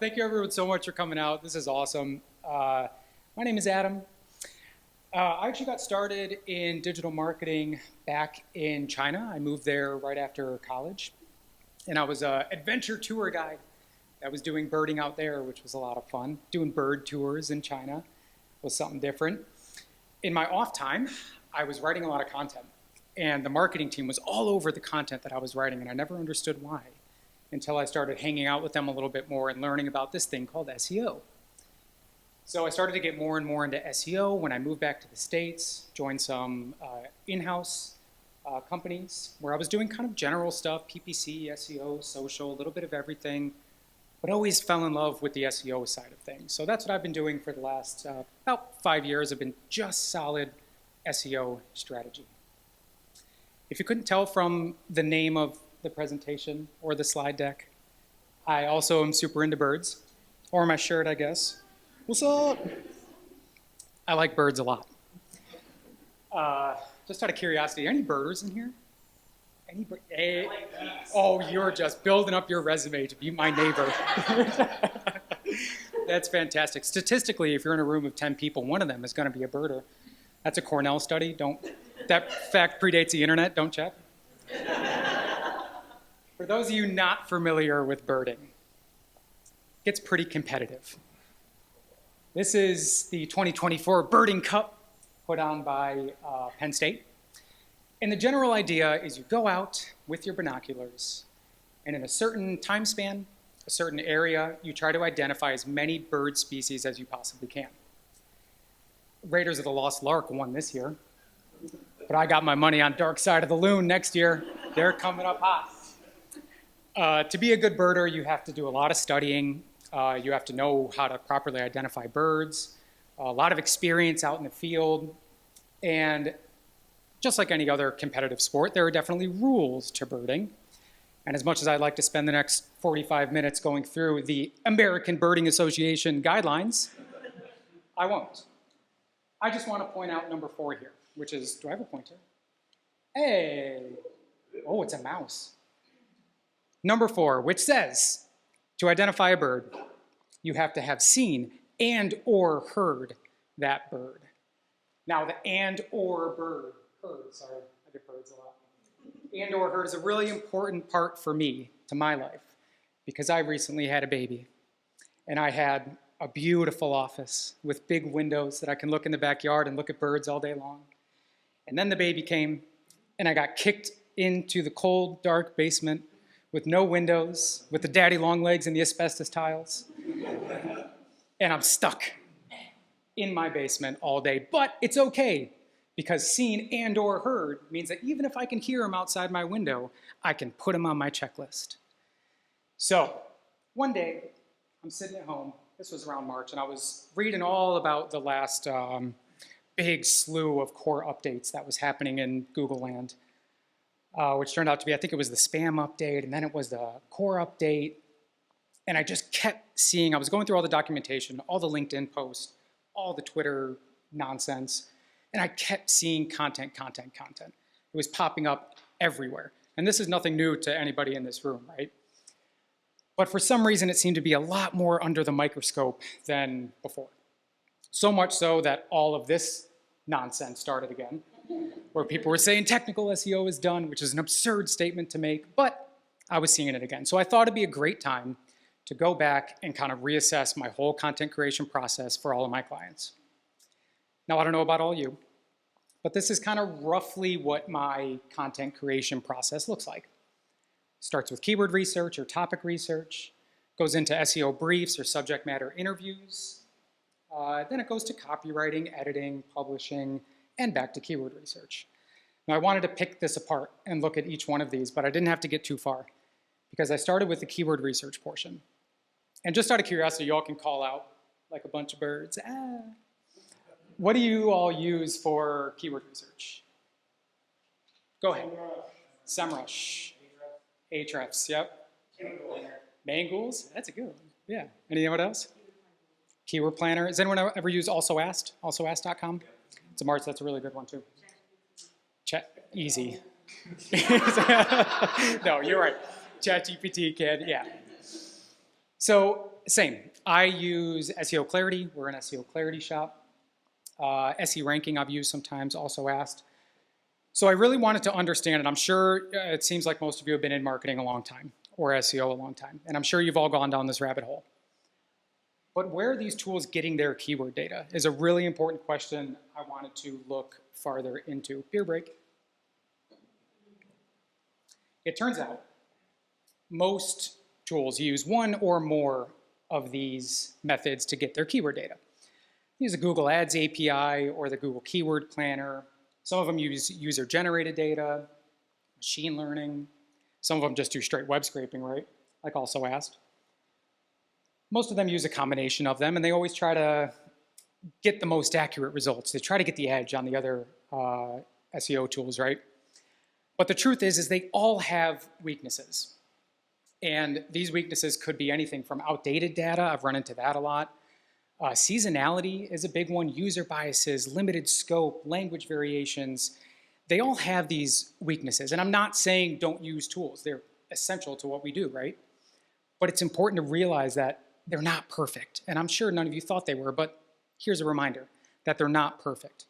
Thank you everyone so much for coming out. This is awesome. My name is Adam. I actually got started in digital marketing back in China. I moved there right after college. And I was an adventure tour guide that was doing birding out there, which was a lot of fun. Doing bird tours in China was something different. In my off time, I was writing a lot of content. And the marketing team was all over the content that I was writing, and I never understood why until I started hanging out with them a little bit more and learning about this thing called SEO. So I started to get more and more into SEO when I moved back to the States, joined some in-house companies where I was doing kind of general stuff, PPC, SEO, social, a little bit of everything, but always fell in love with the SEO side of things. So that's what I've been doing for the last about 5 years. I've been just solid SEO strategy. If you couldn't tell from the name of the presentation or the slide deck, I also am super into birds, or my shirt, I guess. What's up? I like birds a lot. Just out of curiosity, any birders in here? Hey, oh, you're just building up your resume to be my neighbor. That's fantastic. Statistically, if you're in a room of 10 people, one of them is going to be a birder. That's a Cornell study. That fact predates the internet. Don't check. For those of you not familiar with birding, it gets pretty competitive. This is the 2024 Birding Cup put on by Penn State. And the general idea is you go out with your binoculars, and in a certain time span, a certain area, you try to identify as many bird species as you possibly can. Raiders of the Lost Lark won this year, but I got my money on Dark Side of the Loon next year. They're coming up hot. To be a good birder, you have to do a lot of studying. You have to know how to properly identify birds, a lot of experience out in the field, and just like any other competitive sport, there are definitely rules to birding. And as much as I'd like to spend the next 45 minutes going through the American Birding Association guidelines, I won't. I just want to point out number 4 here, which is, do I have a pointer? Hey, oh, it's a mouse. Number 4, which says, to identify a bird, you have to have seen and or heard that bird. Now the and or heard, sorry, I get birds a lot. And or heard is a really important part for me, to my life, because I recently had a baby. And I had a beautiful office with big windows that I can look in the backyard and look at birds all day long. And then the baby came, and I got kicked into the cold, dark basement with no windows, with the daddy long legs and the asbestos tiles. And I'm stuck in my basement all day. But it's okay, because seen and or heard means that even if I can hear them outside my window, I can put them on my checklist. So one day, I'm sitting at home. This was around March, and I was reading all about the last big slew of core updates that was happening in Google land. Which turned out to be, I think it was the spam update, and then it was the core update. And I just kept seeing, I was going through all the documentation, all the LinkedIn posts, all the Twitter nonsense, and I kept seeing content. It was popping up everywhere. And this is nothing new to anybody in this room, right? But for some reason, it seemed to be a lot more under the microscope than before. So much so that all of this nonsense started again, where people were saying technical SEO is done, which is an absurd statement to make, but I was seeing it again. So I thought it'd be a great time to go back and kind of reassess my whole content creation process for all of my clients. Now, I don't know about all you, but this is kind of roughly what my content creation process looks like. Starts with keyword research or topic research, goes into SEO briefs or subject matter interviews, then it goes to copywriting, editing, publishing, and back to keyword research. Now, I wanted to pick this apart and look at each one of these, but I didn't have to get too far because I started with the keyword research portion. And just out of curiosity, y'all can call out like a bunch of birds. What do you all use for keyword research? Go ahead. SEMrush. Ahrefs, yep. Mangools, that's a good one. Yeah. Anyone else? Keyword Planner. Has anyone ever used Also Asked? AlsoAsked.com? It's a March, that's a really good one too. Easy. No, you're right. ChatGPT can, yeah. So Same. I use SEO Clarity. We're an SEO Clarity shop. SE ranking I've used sometimes, also asked. So I really wanted to understand, and I'm sure it seems like most of you have been in marketing a long time, or SEO a long time, and I'm sure you've all gone down this rabbit hole. But where are these tools getting their keyword data is a really important question I wanted to look farther into. Beer break. It turns out most tools use one or more of these methods to get their keyword data. Use the Google Ads API or the Google Keyword Planner. Some of them use user-generated data, machine learning. Some of them just do straight web scraping, right? Like also asked. Most of them use a combination of them, and they always try to get the most accurate results. They try to get the edge on the other SEO tools, right? But the truth is they all have weaknesses. And these weaknesses could be anything from outdated data. I've run into that a lot. Seasonality is a big one. User biases, limited scope, language variations. They all have these weaknesses. And I'm not saying don't use tools. They're essential to what we do, right? But it's important to realize that they're not perfect. And I'm sure none of you thought they were, but here's a reminder that they're not perfect.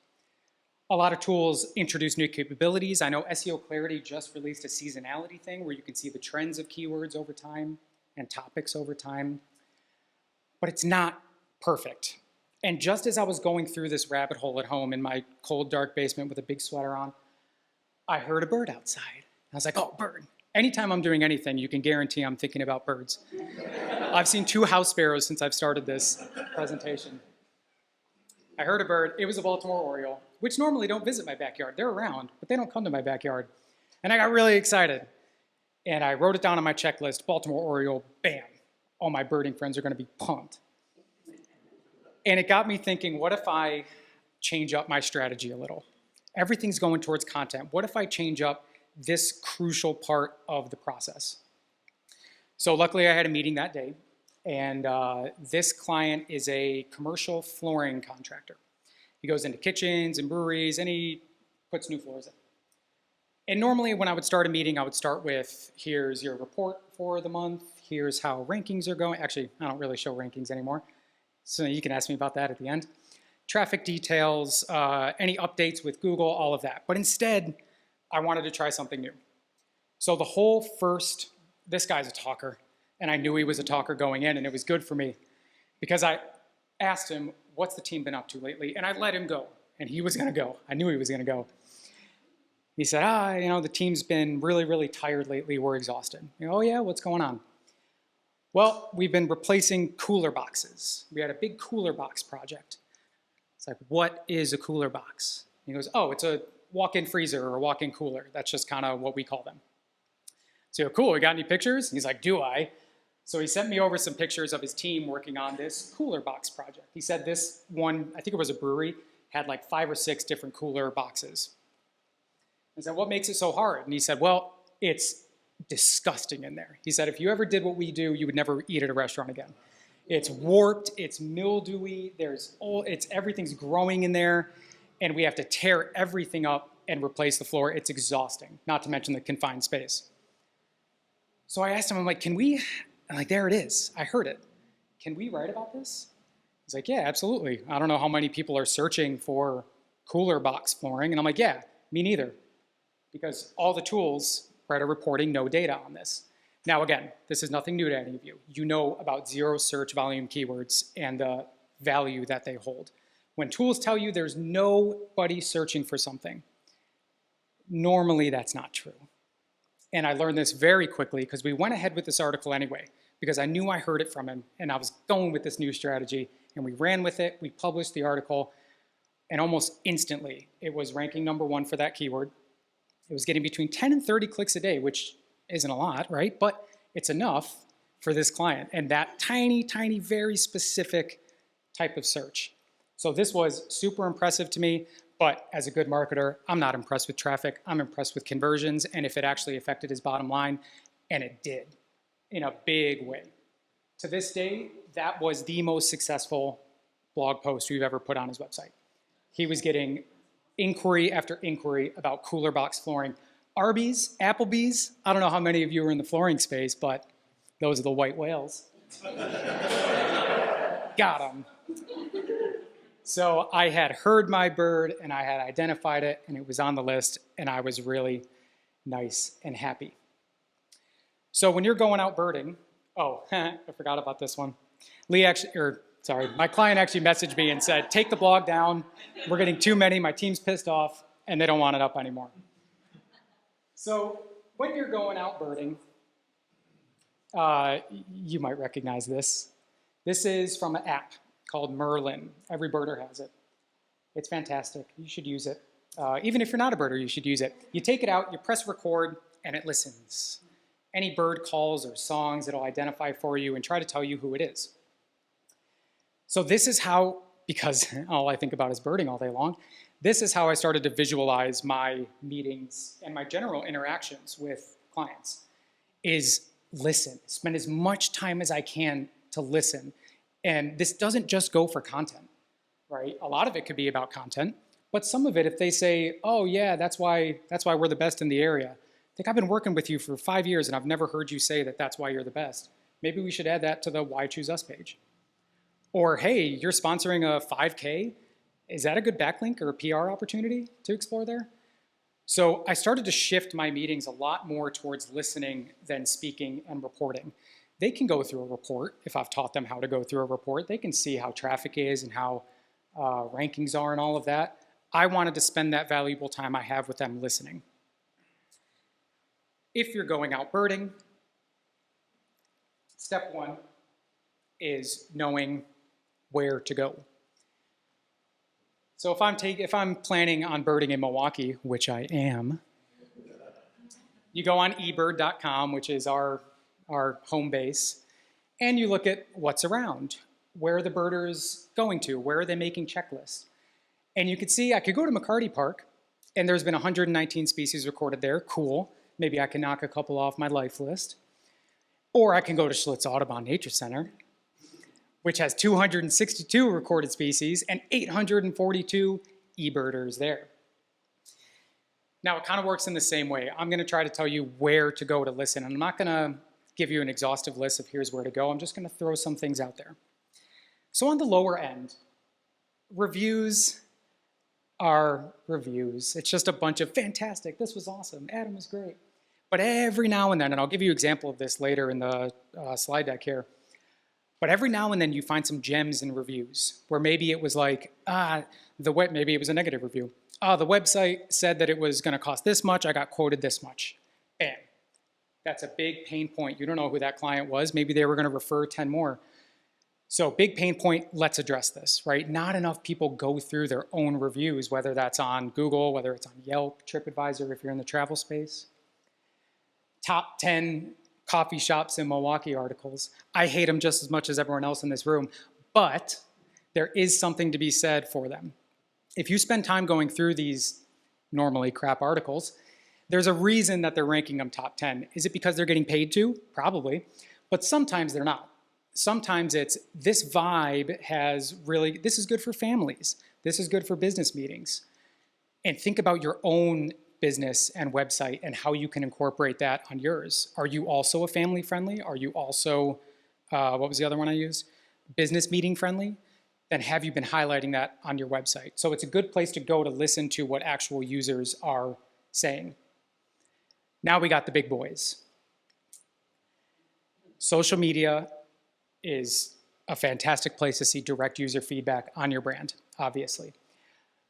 A lot of tools introduce new capabilities. I know SEO Clarity just released a seasonality thing where you can see the trends of keywords over time and topics over time, but it's not perfect. And just as I was going through this rabbit hole at home in my cold, dark basement with a big sweater on, I heard a bird outside. I was like, oh, bird. Anytime I'm doing anything, you can guarantee I'm thinking about birds. I've seen 2 house sparrows since I've started this presentation. I heard a bird. It was a Baltimore Oriole, which normally don't visit my backyard. They're around, but they don't come to my backyard. And I got really excited. And I wrote it down on my checklist, Baltimore Oriole, bam. All my birding friends are going to be pumped. And it got me thinking, what if I change up my strategy a little? Everything's going towards content. What if I change up this crucial part of the process? So luckily I had a meeting that day. And this client is a commercial flooring contractor. He goes into kitchens and breweries, and he puts new floors in. And normally when I would start a meeting, I would start with, here's your report for the month, here's how rankings are going. Actually, I don't really show rankings anymore, so you can ask me about that at the end. Traffic details, any updates with Google, all of that. But instead, I wanted to try something new. So the whole first, this guy's a talker. And I knew he was a talker going in, and it was good for me because I asked him, what's the team been up to lately? And I let him go, and he was going to go. I knew he was going to go. He said, the team's been really, really tired lately. We're exhausted. Oh, yeah, what's going on? Well, we've been replacing cooler boxes. We had a big cooler box project. It's like, what is a cooler box? He goes, oh, it's a walk-in freezer or a walk-in cooler. That's just kind of what we call them. So, cool, you got any pictures? And he's like, do I? So he sent me over some pictures of his team working on this cooler box project. He said this one, I think it was a brewery, had like 5 or 6 different cooler boxes. I said, what makes it so hard? And he said, well, it's disgusting in there. He said, if you ever did what we do, you would never eat at a restaurant again. It's warped, it's mildewy, everything's growing in there, and we have to tear everything up and replace the floor. It's exhausting, not to mention the confined space. So I asked him, I'm like, there it is. I heard it. Can we write about this? He's like, yeah, absolutely. I don't know how many people are searching for cooler box flooring. And I'm like, yeah, me neither. Because all the tools are reporting no data on this. Now, again, this is nothing new to any of you. You know about 0 search volume keywords and the value that they hold. When tools tell you there's nobody searching for something, normally that's not true. And I learned this very quickly because we went ahead with this article anyway, because I knew I heard it from him and I was going with this new strategy, and we ran with it. We published the article, and almost instantly it was ranking #1 for that keyword. It was getting between 10 and 30 clicks a day, which isn't a lot, right? But it's enough for this client and that tiny, tiny, very specific type of search. So this was super impressive to me. But as a good marketer, I'm not impressed with traffic. I'm impressed with conversions and if it actually affected his bottom line, and it did in a big way. To this day, that was the most successful blog post we've ever put on his website. He was getting inquiry after inquiry about cooler box flooring. Arby's, Applebee's, I don't know how many of you are in the flooring space, but those are the white whales. got him. So I had heard my bird and I had identified it and it was on the list and I was really nice and happy. So when you're going out birding, oh, I forgot about this one. My client actually messaged me and said, take the blog down. We're getting too many. My team's pissed off and they don't want it up anymore. So when you're going out birding, you might recognize this. This is from an app called Merlin. Every birder has it. It's fantastic. You should use it. Even if you're not a birder, you should use it. You take it out, you press record, and it listens. Any bird calls or songs, it'll identify for you and try to tell you who it is. So this is how, because all I think about is birding all day long, this is how I started to visualize my meetings and my general interactions with clients, is listen. Spend as much time as I can to listen. And this doesn't just go for content, right? A lot of it could be about content, but some of it, if they say, oh yeah, that's why we're the best in the area. I think I've been working with you for 5 years and I've never heard you say that that's why you're the best. Maybe we should add that to the Why Choose Us page. Or, hey, you're sponsoring a 5K. Is that a good backlink or a PR opportunity to explore there? So I started to shift my meetings a lot more towards listening than speaking and reporting. They can go through a report. If I've taught them how to go through a report, they can see how traffic is and how rankings are and all of that. I wanted to spend that valuable time I have with them listening. If you're going out birding, step one is knowing where to go. So if I'm planning on birding in Milwaukee, which I am, you go on ebird.com, which is our home base, and you look at what's around. Where are the birders going to? Where are they making checklists? And you could see I could go to McCarty Park, and there's been 119 species recorded there. Cool. Maybe I can knock a couple off my life list. Or I can go to Schlitz Audubon Nature Center, which has 262 recorded species and 842 eBirders there. Now, it kind of works in the same way. I'm going to try to tell you where to go to listen, and I'm not going to give you an exhaustive list of here's where to go. I'm just going to throw some things out there. So on the lower end, reviews are reviews. It's just a bunch of fantastic, this was awesome, Adam was great. But every now and then, and I'll give you an example of this later in the slide deck here, but every now and then you find some gems in reviews where maybe it was like, maybe it was a negative review. The website said that it was going to cost this much. I got quoted this much. Bam. That's a big pain point. You don't know who that client was. Maybe they were going to refer 10 more. So big pain point, let's address this, right? Not enough people go through their own reviews, whether that's on Google, whether it's on Yelp, TripAdvisor, if you're in the travel space. Top 10 coffee shops in Milwaukee articles. I hate them just as much as everyone else in this room, but there is something to be said for them. If you spend time going through these normally crap articles, there's a reason that they're ranking them top 10. Is it because they're getting paid to? Probably, but sometimes they're not. Sometimes it's this vibe has really, this is good for families. This is good for business meetings. And think about your own business and website and how you can incorporate that on yours. Are you also a family friendly? Are you also, what was the other one I used? Business meeting friendly? Then have you been highlighting that on your website? So it's a good place to go to listen to what actual users are saying. Now we got the big boys. Social media is a fantastic place to see direct user feedback on your brand, obviously.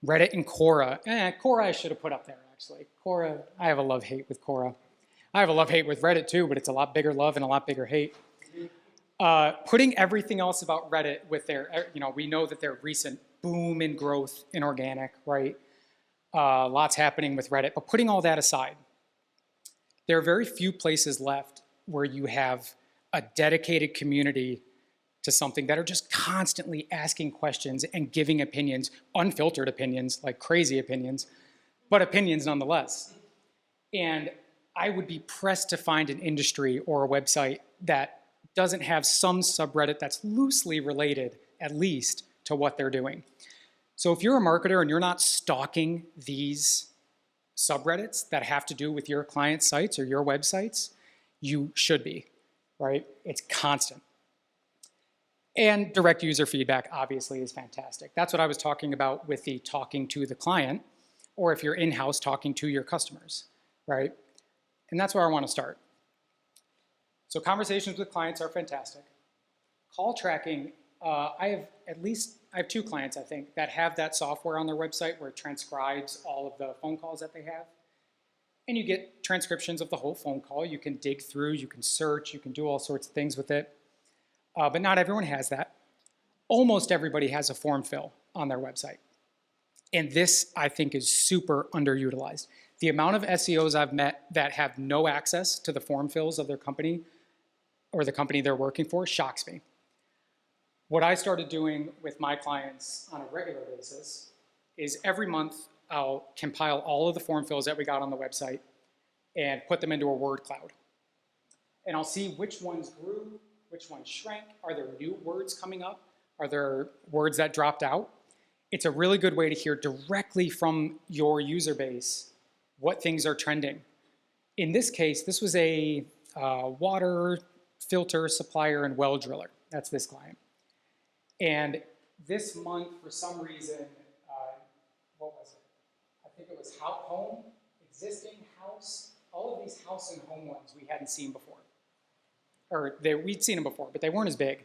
Reddit and Quora. Quora I should have put up there, actually. Quora, I have a love-hate with Quora. I have a love-hate with Reddit too, but it's a lot bigger love and a lot bigger hate. Putting everything else about Reddit with their, we know that their recent boom in growth in organic, right? Lots happening with Reddit, but putting all that aside, there are very few places left where you have a dedicated community to something that are just constantly asking questions and giving opinions, unfiltered opinions, like crazy opinions, but opinions nonetheless. And I would be pressed to find an industry or a website that doesn't have some subreddit that's loosely related, at least, to what they're doing. So if you're a marketer and you're not stalking these subreddits that have to do with your client sites or your websites, you should be, right? It's constant. And direct user feedback obviously is fantastic. That's what I was talking about with the talking to the client, or if you're in-house talking to your customers, right? And that's where I want to start. So conversations with clients are fantastic. Call tracking, I have 2 clients, I think, that have that software on their website where it transcribes all of the phone calls that they have. And you get transcriptions of the whole phone call. You can dig through, you can search, you can do all sorts of things with it. But not everyone has that. Almost everybody has a form fill on their website. And this, I think, is super underutilized. The amount of SEOs I've met that have no access to the form fills of their company or the company they're working for shocks me. What I started doing with my clients on a regular basis is every month I'll compile all of the form fills that we got on the website and put them into a word cloud. And I'll see which ones grew, which ones shrank. Are there new words coming up? Are there words that dropped out? It's a really good way to hear directly from your user base what things are trending. In this case, this was a water filter supplier and well driller. That's this client. And this month, for some reason, what was it? I think it was home, existing house, all of these house and home ones we hadn't seen before. Or we'd seen them before, but they weren't as big.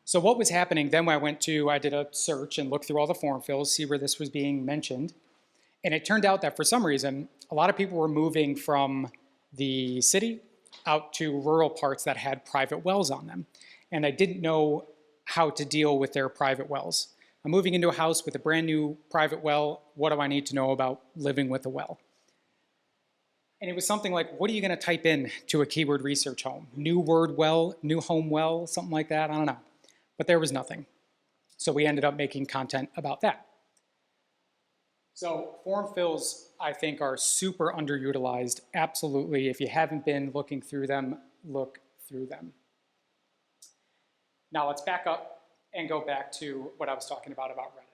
So what was happening, then I did a search and looked through all the form fills, see where this was being mentioned. And it turned out that for some reason, a lot of people were moving from the city out to rural parts that had private wells on them. And I didn't know how to deal with their private wells. I'm moving into a house with a brand new private well. What do I need to know about living with a well? And it was something like, what are you going to type in to a keyword research home? New word well, new home well, something like that, I don't know. But there was nothing. So we ended up making content about that. So form fills, I think, are super underutilized. Absolutely. If you haven't been looking through them, look through them. Now let's back up and go back to what I was talking about Reddit.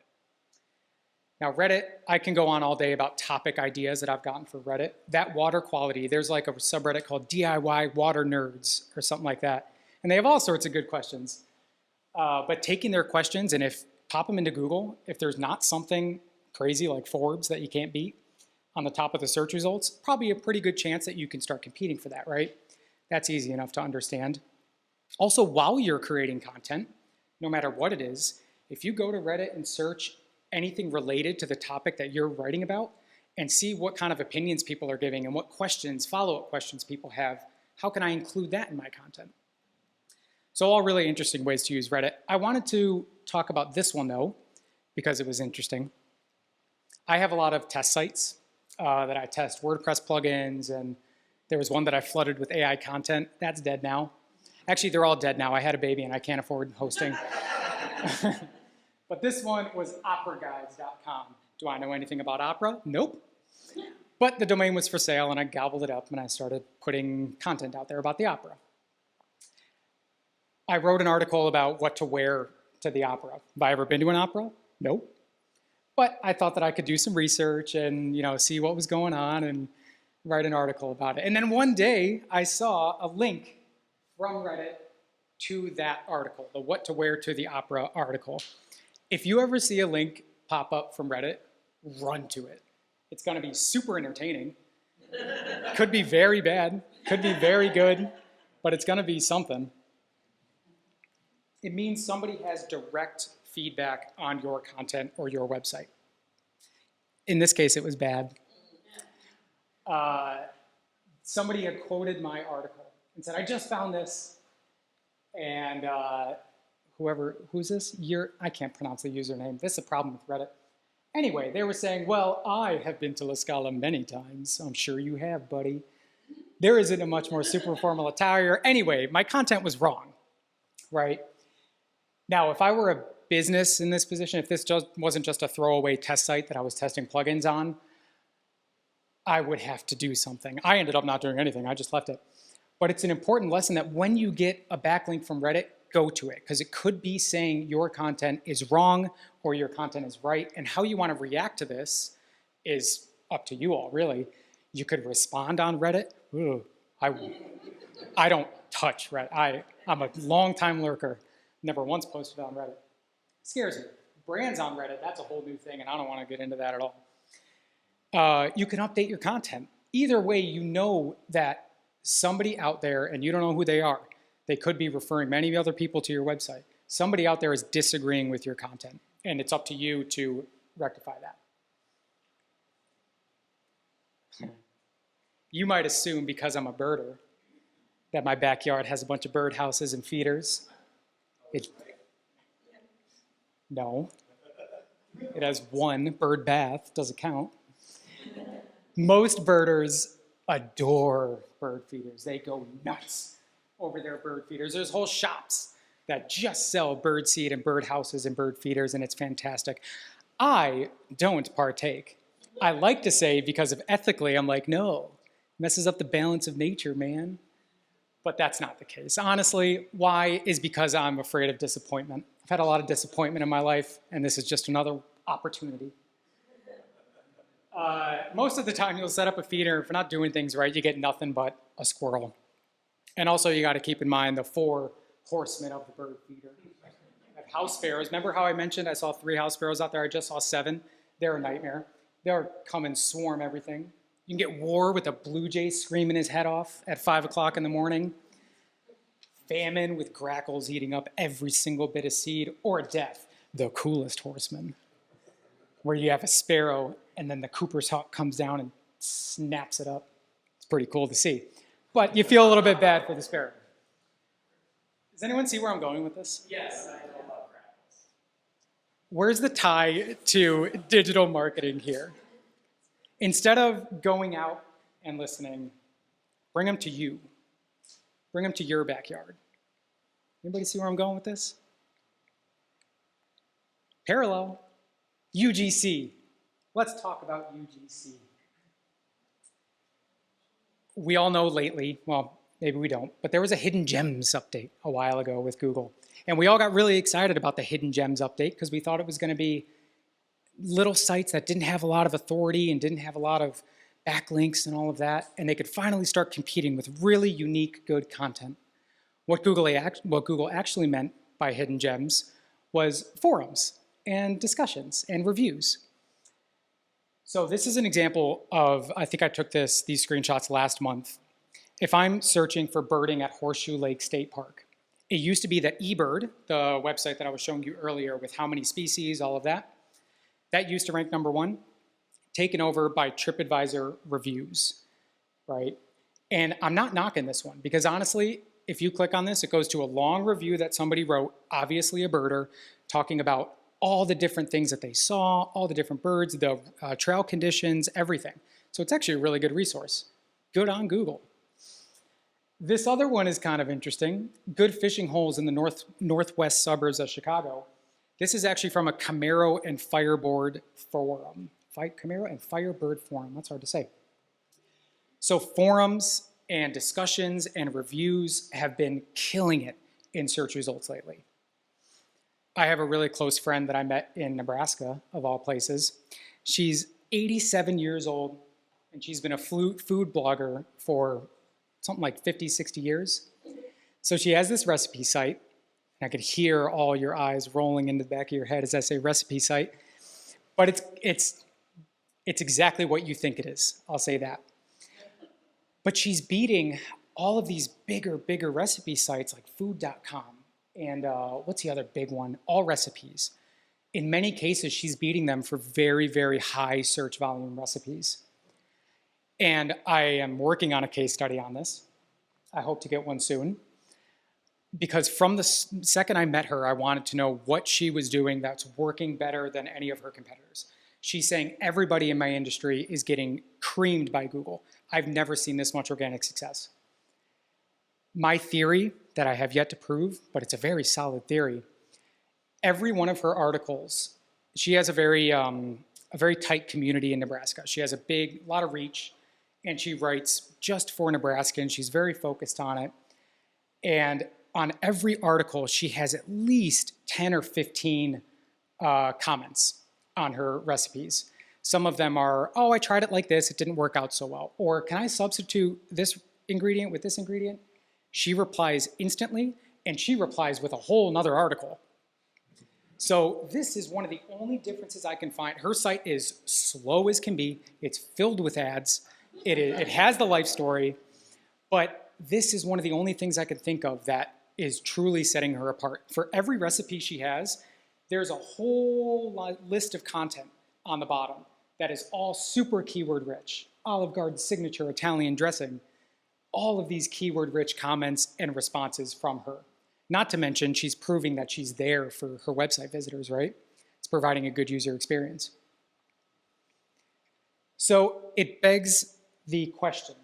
Now Reddit, I can go on all day about topic ideas that I've gotten for Reddit. That water quality, there's like a subreddit called DIY Water Nerds or something like that. And they have all sorts of good questions. But taking their questions and pop them into Google, if there's not something crazy like Forbes that you can't beat on the top of the search results, probably a pretty good chance that you can start competing for that, right? That's easy enough to understand. Also, while you're creating content, no matter what it is, if you go to Reddit and search anything related to the topic that you're writing about and see what kind of opinions people are giving and what questions, follow-up questions people have, how can I include that in my content? So all really interesting ways to use Reddit. I wanted to talk about this one though, because it was interesting. I have a lot of test sites that I test WordPress plugins, and there was one that I flooded with AI content. That's dead now. Actually, they're all dead now. I had a baby and I can't afford hosting. But this one was operaguides.com. Do I know anything about Opera? Nope. But the domain was for sale and I gobbled it up and I started putting content out there about the Opera. I wrote an article about what to wear to the opera. Have I ever been to an opera? Nope. But I thought that I could do some research and see what was going on and write an article about it. And then one day I saw a link from Reddit to that article, the what to wear to the opera article. If you ever see a link pop up from Reddit, run to it. It's going to be super entertaining. Could be very bad, could be very good, but it's going to be something. It means somebody has direct feedback on your content or your website. In this case, it was bad. Somebody had quoted my article and said, I just found this, and who's this? I can't pronounce the username. This is a problem with Reddit. Anyway, they were saying, well, I have been to La Scala many times. I'm sure you have, buddy. There isn't a much more super formal attire. Anyway, my content was wrong, right? Now, if I were a business in this position, if this wasn't just a throwaway test site that I was testing plugins on, I would have to do something. I ended up not doing anything. I just left it. But it's an important lesson that when you get a backlink from Reddit, go to it, because it could be saying your content is wrong or your content is right, and how you want to react to this is up to you all, really. You could respond on Reddit. Ooh, I don't touch Reddit. I'm a long-time lurker. Never once posted on Reddit. Scares me. Brands on Reddit, that's a whole new thing, and I don't want to get into that at all. You can update your content. Either way, you know that somebody out there, and you don't know who they are, they could be referring many other people to your website. Somebody out there is disagreeing with your content, and it's up to you to rectify that. You might assume, because I'm a birder, that my backyard has a bunch of bird houses and feeders. No. It has one bird bath, doesn't count. Most birders adore bird feeders. They go nuts over their bird feeders. There's whole shops that just sell bird seed and bird houses and bird feeders, and it's fantastic. I don't partake. I like to say, because of ethically, I'm like, no, messes up the balance of nature, man. But that's not the case. Honestly, why is because I'm afraid of disappointment. I've had a lot of disappointment in my life, and this is just another opportunity. Most of the time, you'll set up a feeder. If you're not doing things right, you get nothing but a squirrel. And also, you got to keep in mind the 4 horsemen of the bird feeder. I have house sparrows. Remember how I mentioned I saw 3 house sparrows out there? I just saw 7. They're a nightmare. They'll come and swarm everything. You can get war with a blue jay screaming his head off at 5 o'clock in the morning. Famine with grackles eating up every single bit of seed. Or death, the coolest horseman, where you have a sparrow and then the cooper's hawk comes down and snaps it up. It's pretty cool to see. But you feel a little bit bad for the sparrow. Does anyone see where I'm going with this? Yes, I love grackles. Where's the tie to digital marketing here? Instead of going out and listening, bring them to you. Bring them to your backyard. Anybody see where I'm going with this? Parallel. UGC. Let's talk about UGC. We all know lately, well, maybe we don't, but there was a Hidden Gems update a while ago with Google. And we all got really excited about the Hidden Gems update because we thought it was going to be little sites that didn't have a lot of authority and didn't have a lot of backlinks and all of that, and they could finally start competing with really unique, good content. What Google actually meant by Hidden Gems was forums and discussions and reviews. So this is an example of, I think I took these screenshots last month. If I'm searching for birding at Horseshoe Lake State Park, it used to be that eBird, the website that I was showing you earlier with how many species, all of that, that used to rank #1, taken over by TripAdvisor reviews, right? And I'm not knocking this one because honestly, if you click on this, it goes to a long review that somebody wrote, obviously a birder, talking about all the different things that they saw, all the different birds, the trail conditions, everything. So it's actually a really good resource. Good on Google. This other one is kind of interesting. Good fishing holes in the northwest suburbs of Chicago. This is actually from a Camaro and Firebird forum. Camaro and Firebird forum, that's hard to say. So forums and discussions and reviews have been killing it in search results lately. I have a really close friend that I met in Nebraska, of all places. She's 87 years old, and she's been a food blogger for something like 50, 60 years. So she has this recipe site, and I could hear all your eyes rolling into the back of your head as I say recipe site, but it's exactly what you think it is, I'll say that. But she's beating all of these bigger recipe sites like food.com, and what's the other big one? All Recipes. In many cases, she's beating them for very, very high search volume recipes. And I am working on a case study on this. I hope to get one soon. Because from the second I met her, I wanted to know what she was doing that's working better than any of her competitors. She's saying everybody in my industry is getting creamed by Google. I've never seen this much organic success. My theory that I have yet to prove, but it's a very solid theory, every one of her articles, she has a very tight community in Nebraska. She has a lot of reach, and she writes just for Nebraskans. She's very focused on it. And on every article, she has at least 10 or 15 comments on her recipes. Some of them are, oh, I tried it like this, it didn't work out so well. Or can I substitute this ingredient with this ingredient? She replies instantly, and she replies with a whole nother article. So this is one of the only differences I can find. Her site is slow as can be. It's filled with ads. It has the life story, but this is one of the only things I can think of that is truly setting her apart. For every recipe she has, there's a whole list of content on the bottom that is all super keyword rich. Olive Garden signature Italian dressing. All of these keyword rich comments and responses from her. Not to mention, she's proving that she's there for her website visitors, right? It's providing a good user experience. So it begs the question,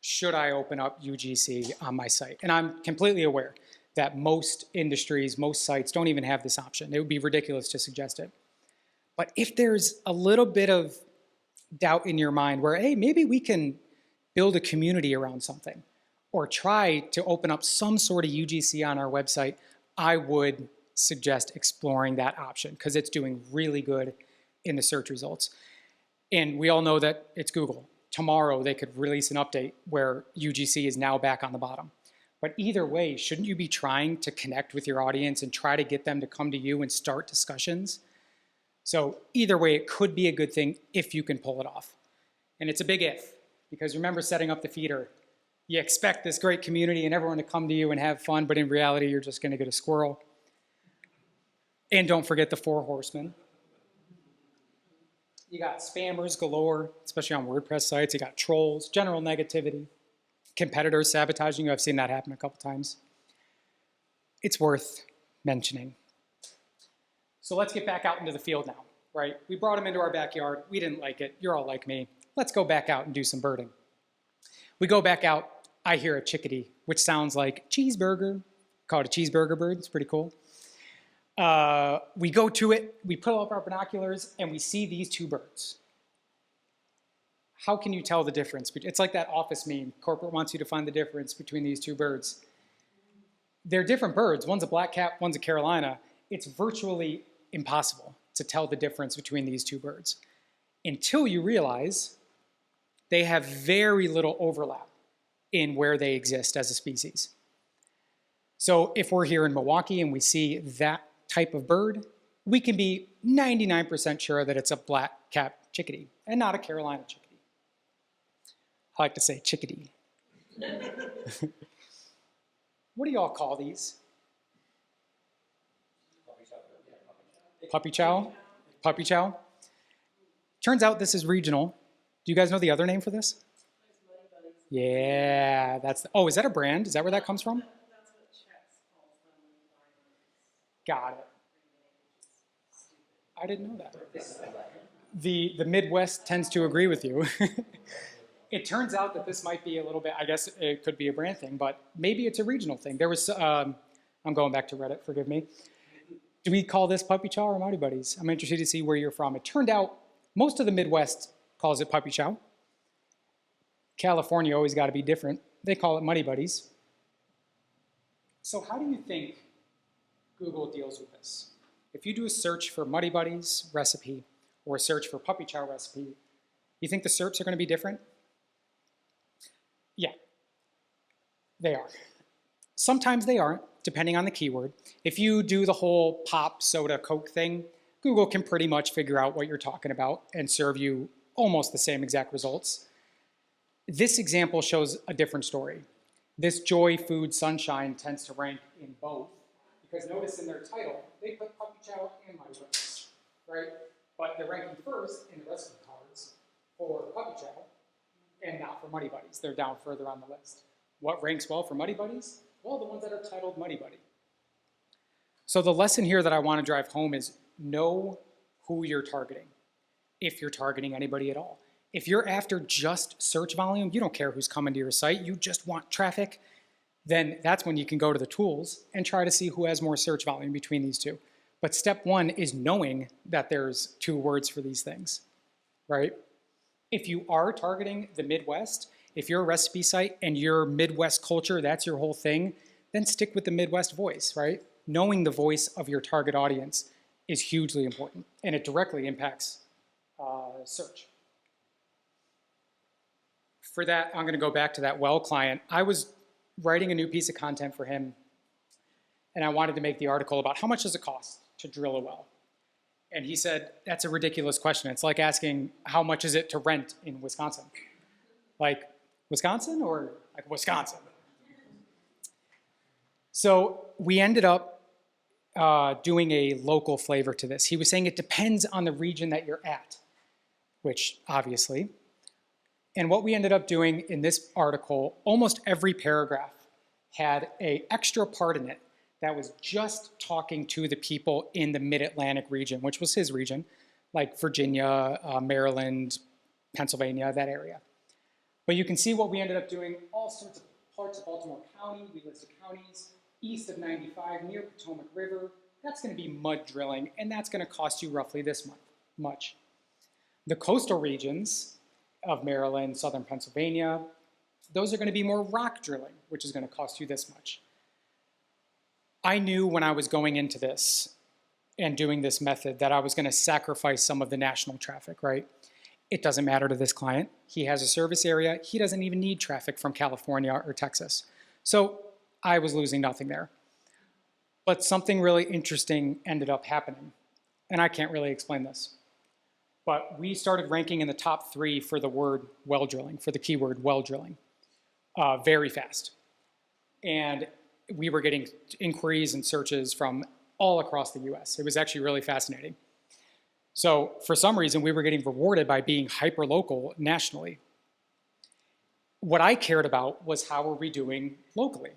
should I open up UGC on my site? And I'm completely aware that most industries, most sites don't even have this option. It would be ridiculous to suggest it. But if there's a little bit of doubt in your mind where, hey, maybe we can build a community around something, or try to open up some sort of UGC on our website, I would suggest exploring that option because it's doing really good in the search results. And we all know that it's Google. Tomorrow they could release an update where UGC is now back on the bottom. But either way, shouldn't you be trying to connect with your audience and try to get them to come to you and start discussions? So either way, it could be a good thing if you can pull it off. And it's a big if, because remember setting up the feeder. You expect this great community and everyone to come to you and have fun, but in reality, you're just going to get a squirrel. And don't forget the 4 horsemen. You got spammers galore, especially on WordPress sites. You got trolls, general negativity, competitors sabotaging you. I've seen that happen a couple times. It's worth mentioning. So let's get back out into the field now, right? We brought them into our backyard. We didn't like it. You're all like me. Let's go back out and do some birding. We go back out. I hear a chickadee, which sounds like cheeseburger. Call it a cheeseburger bird. It's pretty cool. We go to it. We pull up our binoculars, and we see these 2 birds. How can you tell the difference? It's like that Office meme. Corporate wants you to find the difference between these 2 birds. They're different birds. One's a black cap, one's a Carolina. It's virtually impossible to tell the difference between these 2 birds until you realize they have very little overlap in where they exist as a species. So if we're here in Milwaukee and we see that type of bird, we can be 99% sure that it's a black-capped chickadee and not a Carolina chickadee. I like to say chickadee. What do y'all call these? Puppy chow? Puppy chow? Turns out this is regional. Do you guys know the other name for this? Yeah, that's, oh, is that a brand? Is that where that comes from? Got it. I didn't know that. The Midwest tends to agree with you. It turns out that this might be a little bit, I guess it could be a brand thing, but maybe it's a regional thing. There was, I'm going back to Reddit, forgive me. Do we call this puppy chow or Mighty Buddies? I'm interested to see where you're from. It turned out most of the Midwest calls it puppy chow. California always got to be different. They call it Muddy Buddies. So how do you think Google deals with this? If you do a search for Muddy Buddies recipe or a search for puppy chow recipe, you think the SERPs are going to be different? Yeah, they are. Sometimes they aren't, depending on the keyword. If you do the whole pop, soda, Coke thing, Google can pretty much figure out what you're talking about and serve you almost the same exact results. This example shows a different story. This Joy Food Sunshine tends to rank in both, because notice in their title, they put puppy chow and Muddy Buddies, right? But they're ranking first in the recipe cards for puppy chow and not for Muddy Buddies. They're down further on the list. What ranks well for Muddy Buddies? Well, the ones that are titled Muddy Buddy. So the lesson here that I want to drive home is know who you're targeting, if you're targeting anybody at all. If you're after just search volume, you don't care who's coming to your site, you just want traffic, then that's when you can go to the tools and try to see who has more search volume between these 2. But step 1 is knowing that there's 2 words for these things, right? If you are targeting the Midwest, if you're a recipe site and your Midwest culture, that's your whole thing, then stick with the Midwest voice, right? Knowing the voice of your target audience is hugely important, and it directly impacts search. For that, I'm going to go back to that well client. I was writing a new piece of content for him and I wanted to make the article about how much does it cost to drill a well. And he said, that's a ridiculous question. It's like asking, how much is it to rent in Wisconsin? Like Wisconsin or like Wisconsin? So we ended up doing a local flavor to this. He was saying it depends on the region that you're at, which obviously. And what we ended up doing in this article, almost every paragraph had an extra part in it that was just talking to the people in the Mid-Atlantic region, which was his region, like Virginia, Maryland, Pennsylvania, that area. But you can see what we ended up doing, all sorts of parts of Baltimore County. We listed counties east of 95 near Potomac River. That's going to be mud drilling, and that's going to cost you roughly this much. The coastal regions of Maryland, southern Pennsylvania, those are going to be more rock drilling, which is going to cost you this much. I knew when I was going into this and doing this method that I was going to sacrifice some of the national traffic, right? It doesn't matter to this client. He has a service area. He doesn't even need traffic from California or Texas. So I was losing nothing there. But something really interesting ended up happening. And I can't really explain this. But we started ranking in the top 3 for the word well drilling, for the keyword well drilling, very fast. And we were getting inquiries and searches from all across the US. It was actually really fascinating. So for some reason, we were getting rewarded by being hyper-local nationally. What I cared about was how were we doing locally?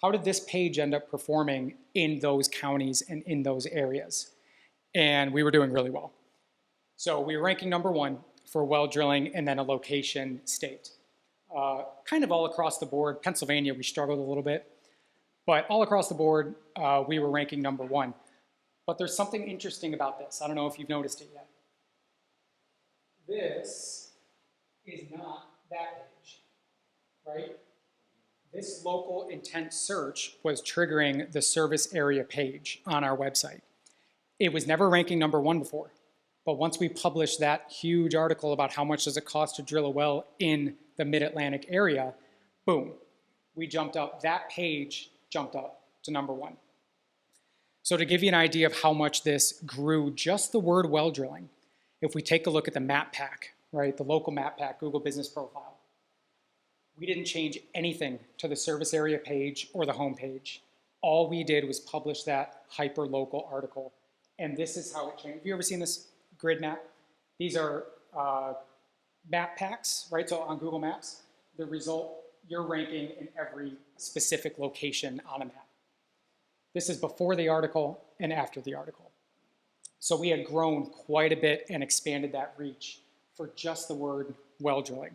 How did this page end up performing in those counties and in those areas? And we were doing really well. So we were ranking number 1 for well drilling and then a location state. Kind of all across the board. Pennsylvania, we struggled a little bit. But all across the board, we were ranking number 1. But there's something interesting about this. I don't know if you've noticed it yet. This is not that page, right? This local intent search was triggering the service area page on our website. It was never ranking number 1 before. But once we published that huge article about how much does it cost to drill a well in the Mid-Atlantic area, boom, we jumped up. That page jumped up to number 1. So to give you an idea of how much this grew, just the word well drilling, if we take a look at the map pack, right, the local map pack, Google Business Profile, we didn't change anything to the service area page or the home page. All we did was publish that hyper-local article, and this is how it changed. Have you ever seen this grid map? These are map packs, right, so on Google Maps, the result, you're ranking in every specific location on a map. This is before the article and after the article. So we had grown quite a bit and expanded that reach for just the word well drilling.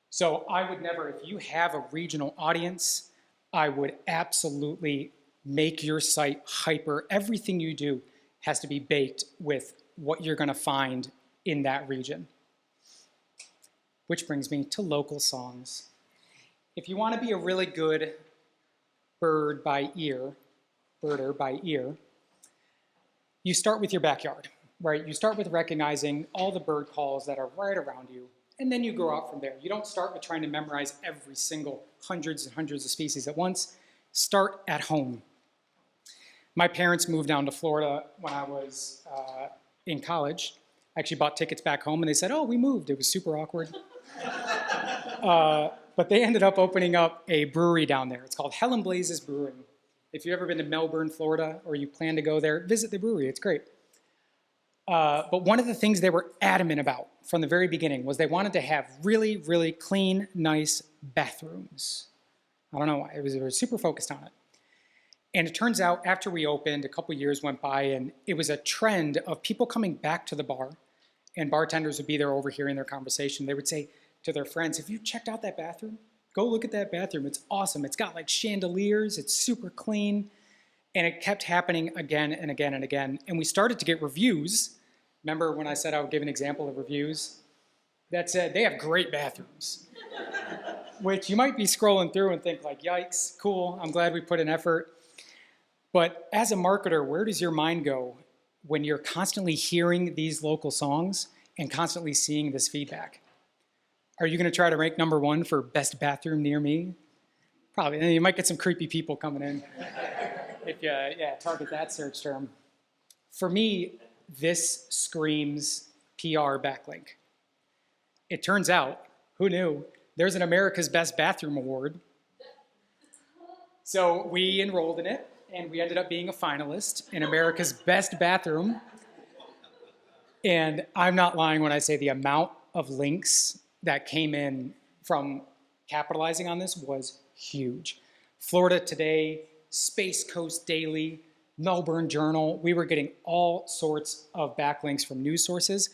So I would never, if you have a regional audience, I would absolutely make your site hyper. Everything you do has to be baked with what you're going to find in that region. Which brings me to local songs. If you want to be a really good birder by ear, you start with your backyard, right? You start with recognizing all the bird calls that are right around you, and then you go out from there. You don't start with trying to memorize every single hundreds and hundreds of species at once. Start at home. My parents moved down to Florida when I was in college. I actually bought tickets back home, and they said, oh, we moved. It was super awkward. But they ended up opening up a brewery down there. It's called Helen Blazes Brewing. If you've ever been to Melbourne, Florida, or you plan to go there, visit the brewery. It's great. But one of the things they were adamant about from the very beginning was they wanted to have really, really clean, nice bathrooms. I don't know why. They were super focused on it. And it turns out after we opened, a couple years went by, and it was a trend of people coming back to the bar, and bartenders would be there overhearing their conversation. They would say to their friends, have you checked out that bathroom? Go look at that bathroom. It's awesome. It's got like chandeliers. It's super clean. And it kept happening again and again and again. And we started to get reviews. Remember when I said I would give an example of reviews? That said, they have great bathrooms. Which you might be scrolling through and think like, yikes, cool. I'm glad we put in effort. But as a marketer, where does your mind go when you're constantly hearing these local songs and constantly seeing this feedback? Are you going to try to rank number 1 for best bathroom near me? Probably, and you might get some creepy people coming in if you target that search term. For me, this screams PR backlink. It turns out, who knew, there's an America's Best Bathroom Award. So we enrolled in it, and we ended up being a finalist in America's Best Bathroom. And I'm not lying when I say the amount of links that came in from capitalizing on this was huge. Florida Today, Space Coast Daily, Melbourne Journal, we were getting all sorts of backlinks from news sources.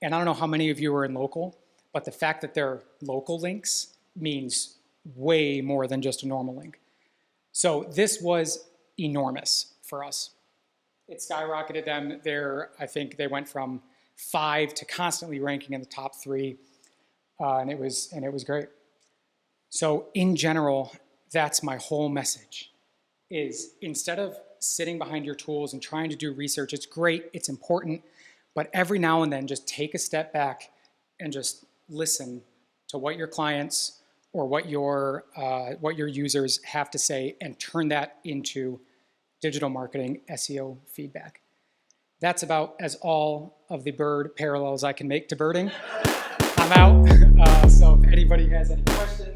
And I don't know how many of you are in local, but the fact that they're local links means way more than just a normal link. So this was enormous for us. It skyrocketed them. I think they went from 5 to constantly ranking in the top 3, and it was great. So in general, that's my whole message, is instead of sitting behind your tools and trying to do research, it's great, it's important, but every now and then just take a step back and just listen to what your clients or what your users have to say and turn that into digital marketing SEO feedback. That's about as all of the bird parallels I can make to birding. I'm out. So if anybody has any questions,